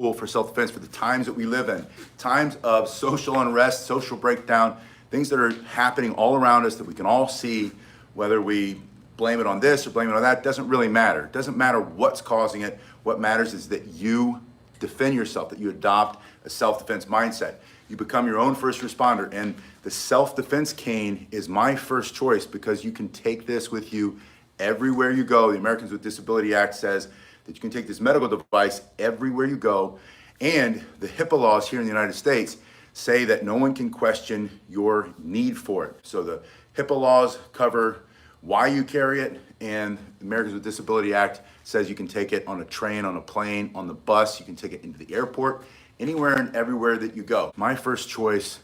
for self-defense for the times that we live in, times of social unrest, social breakdown, things that are happening all around us that we can all see. Whether we blame it on this or blame it on that, doesn't really matter. It doesn't matter what's causing it. What matters is that you defend yourself, that you adopt a self-defense mindset. You become your own first responder, and the self-defense cane is my first choice because you can take this with you everywhere you go. The Americans with Disability Act says that you can take this medical device everywhere you go, and the HIPAA laws here in the United States say that no one can question your need for it. So the HIPAA laws cover why you carry it, and the Americans with Disability Act says you can take it on a train, on a plane, on the bus, you can take it into the airport, anywhere and everywhere that you go. My first choice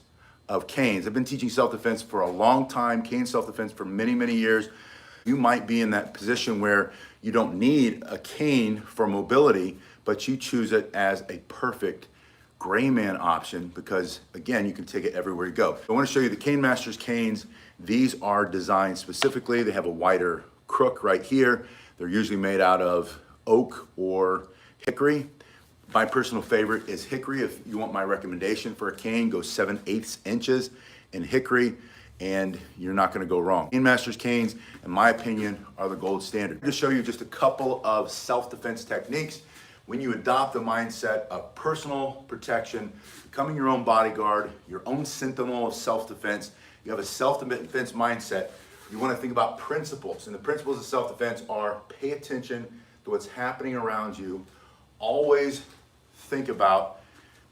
of canes. I've been teaching self-defense for a long time, cane self-defense for many, many years. You might be in that position where you don't need a cane for mobility, but you choose it as a perfect gray man option because, again, you can take it everywhere you go. I want to show you the Cane Masters canes. These are designed specifically. They have a wider crook right here. They're usually made out of oak or hickory. My personal favorite is hickory. If you want my recommendation for a cane, go 7/8 inches in hickory, and you're not gonna go wrong. Cane Masters canes, in my opinion, are the gold standard. To show you just a couple of self-defense techniques. When you adopt the mindset of personal protection, becoming your own bodyguard, your own sentinel of self-defense, you have a self-defense mindset, you wanna think about principles. And the principles of self-defense are pay attention to what's happening around you. Always think about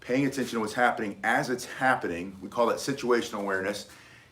paying attention to what's happening as it's happening. We call that situational awareness.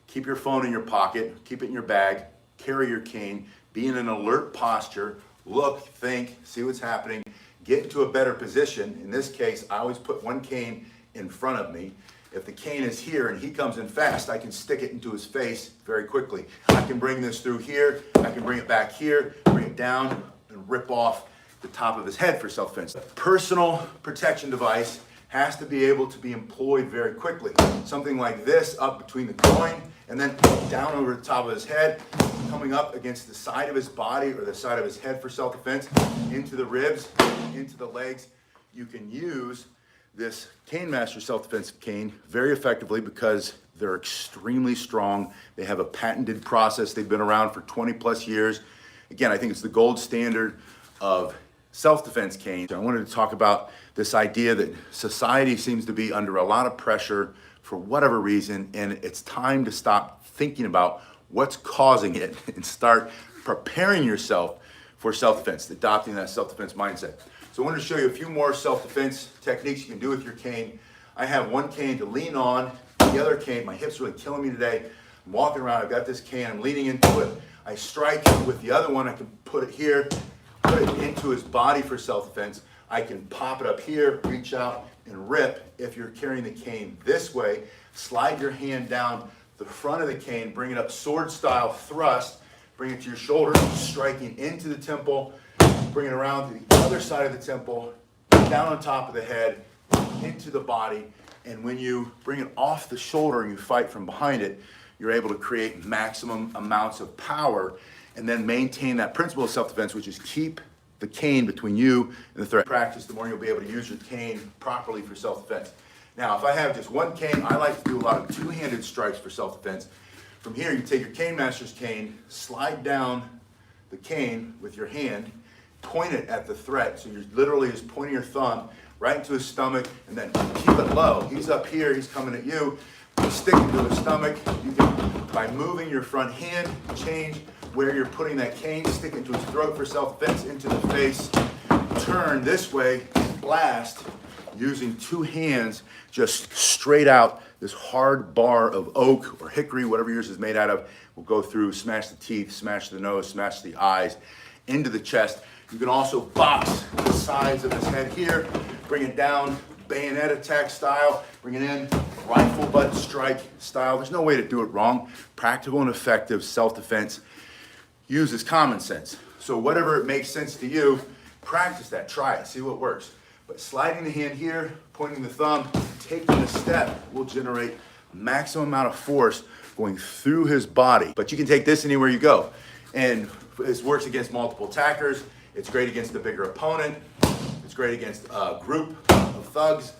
Keep your phone in your pocket, keep it in your bag, carry your cane, be in an alert posture, look, think, see what's happening, get into a better position. In this case, I always put one cane in front of me. If the cane is here and he comes in fast, I can stick it into his face very quickly. I can bring this through here, I can bring it back here, bring it down, and rip off the top of his head for self-defense. A personal protection device has to be able to be employed very quickly. Something like this up between the groin and then down over the top of his head, coming up against the side of his body or the side of his head for self-defense, into the ribs, into the legs. You can use this Cane Master self-defense cane very effectively because they're extremely strong. They have a patented process. They've been around for 20 plus years. Again, I think it's the gold standard of self-defense canes. I wanted to talk about this idea that society seems to be under a lot of pressure for whatever reason, and it's time to stop thinking about what's causing it and start preparing yourself for self-defense, adopting that self-defense mindset. So I wanted to show you a few more self-defense techniques you can do with your cane. I have one cane to lean on, the other cane, my hip's really killing me today. I'm walking around, I've got this cane, I'm leaning into it. I strike with the other one, I can put it here, put it into his body for self-defense. I can pop it up here, reach out and rip. If you're carrying the cane this way, slide your hand down the front of the cane, bring it up sword style thrust, bring it to your shoulder, striking into the temple, bring it around to the other side of the temple, down on top of the head, into the body. And when you bring it off the shoulder and you fight from behind it, you're able to create maximum amounts of power and then maintain that principle of self-defense, which is keep the cane between you and the threat. Practice, the more you'll be able to use your cane properly for self-defense. Now, if I have just one cane, I like to do a lot of two-handed strikes for self-defense. From here, you take your Cane Master's cane, slide down the cane with your hand, point it at the threat. So you're literally just pointing your thumb right into his stomach and then keep it low. He's up here, he's coming at you. You stick it to his stomach. You can, by moving your front hand, change where you're putting that cane, stick it to his throat for self-defense, into the face, turn this way, blast, using two hands, just straight out this hard bar of oak or hickory, whatever yours is made out of, will go through, smash the teeth, smash the nose, smash the eyes, into the chest. You can also box the sides of his head here, bring it down, bayonet attack style, bring it in, rifle butt strike style. There's no way to do it wrong. Practical and effective self-defense uses common sense. So whatever it makes sense to you, practice that, try it, see what works. But sliding the hand here, pointing the thumb, taking a step will generate a maximum amount of force going through his body. But you can take this anywhere you go. And this works against multiple attackers. It's great against a bigger opponent. It's great against a group of thugs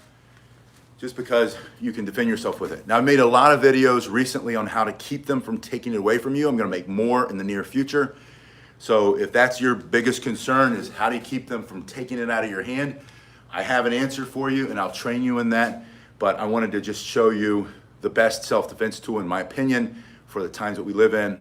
just because you can defend yourself with it. Now, I made a lot of videos recently on how to keep them from taking it away from you. I'm gonna make more in the near future. So if that's your biggest concern, is how do you keep them from taking it out of your hand, I have an answer for you and I'll train you in that. But I wanted to just show you the best self-defense tool, in my opinion, for the times that we live in.